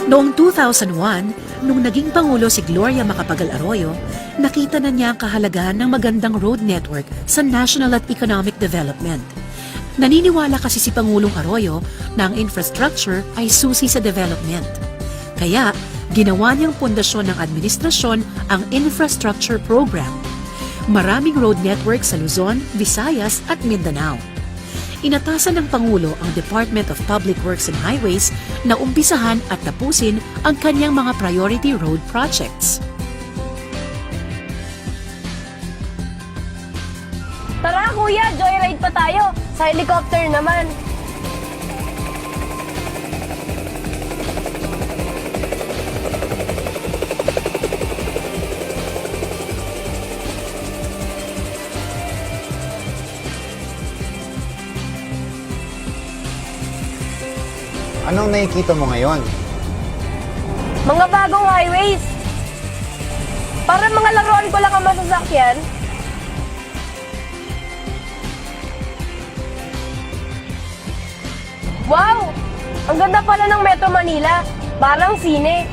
Noong 2001, nung naging Pangulo si Gloria Macapagal Arroyo, nakita na niya ang kahalagahan ng magandang road network sa national at economic development. Naniniwala kasi si Pangulong Arroyo na ang infrastructure ay susi sa development. Kaya, ginawa niyang pundasyon ng administrasyon ang infrastructure program. Maraming road network sa Luzon, Visayas at Mindanao. Inatasan ng Pangulo ang Department of Public Works and Highways na umpisahan at tapusin ang kanyang mga priority road projects. Tara kuya, joyride pa tayo. Sa helicopter naman. Anong nakikita mo ngayon? Mga bagong highways. Para mga laruan ko lang ang masasakyan. Wow! Ang ganda pala ng Metro Manila. Parang sine.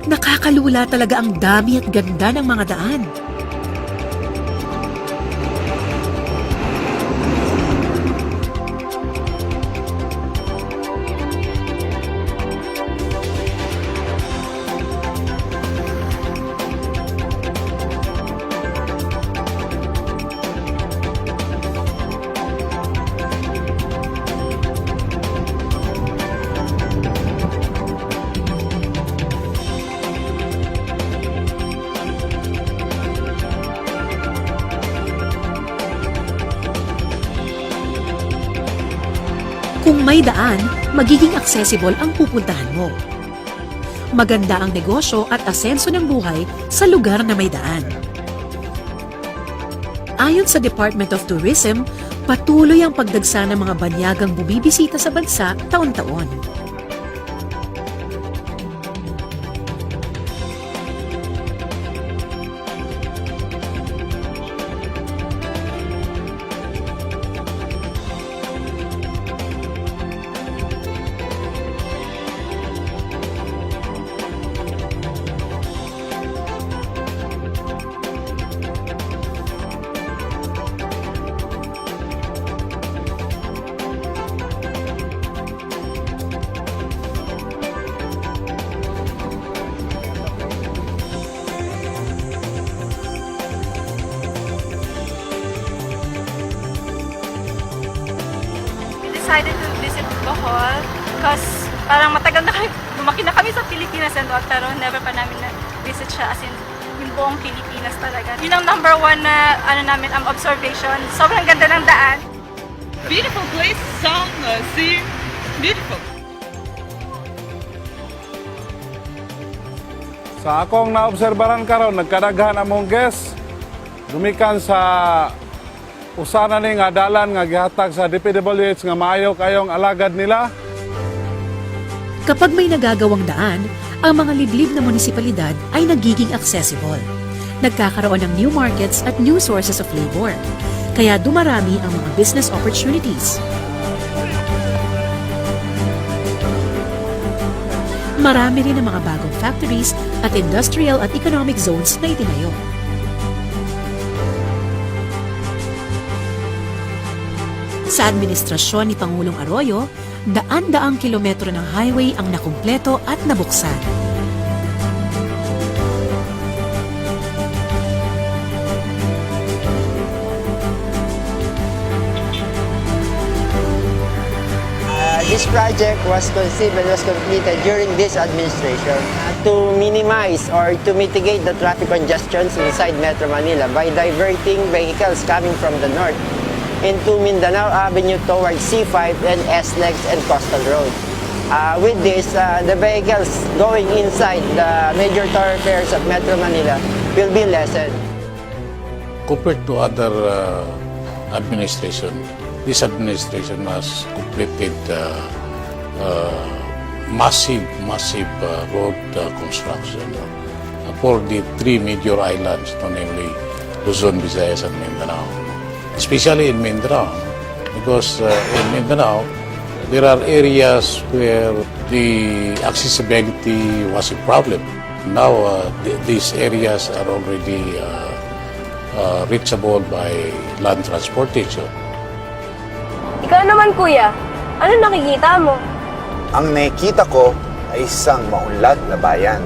Nakakalula talaga ang dami at ganda ng mga daan. Kung may daan, magiging accessible ang pupuntahan mo. Maganda ang negosyo at asenso ng buhay sa lugar na may daan. Ayon sa Department of Tourism, patuloy ang pagdagsa ng mga banyagang bumibisita sa bansa taon-taon. Decided to visit Bohol because parang matagal na kami, lumaki na kami sa Pilipinas and all, pero never pa namin na-visit siya as in yung buong Pilipinas talaga. Yun ang number one na namin, ang observation. Sobrang ganda ng daan. Beautiful place, sun, sea, beautiful. Sa akong naobserbaran karon, nagkadaghan among guest, dumikan sa usana ni nga dalan nga gihatag sa DPWH nga maayo kayong alagad nila. Kapag may nagagawang daan, ang mga liblib na munisipalidad ay nagiging accessible. Nagkakaroon ng new markets at new sources of labor. Kaya dumarami ang mga business opportunities. Marami rin ang mga bagong factories at industrial at economic zones na itinayo. Sa administrasyon ni Pangulong Arroyo, daan-daang kilometro ng highway ang nakumpleto at nabuksan. This project was conceived and was completed during this administration to minimize or to mitigate the traffic congestions inside Metro Manila by diverting vehicles coming from the north into Mindanao Avenue towards C5 and SLEX and Coastal Road. With this, the vehicles going inside the major thoroughfares of Metro Manila will be lessened. Compared to other administration, this administration has completed massive road construction for the three major islands, namely Luzon, Visayas, and Mindanao. Especially in Mindanao, because in Mindanao, there are areas where the accessibility was a problem. Now, these areas are already reachable by land transportation. Ikaw naman, kuya. Ano nakikita mo? Ang nakikita ko ay isang maunlad na bayan.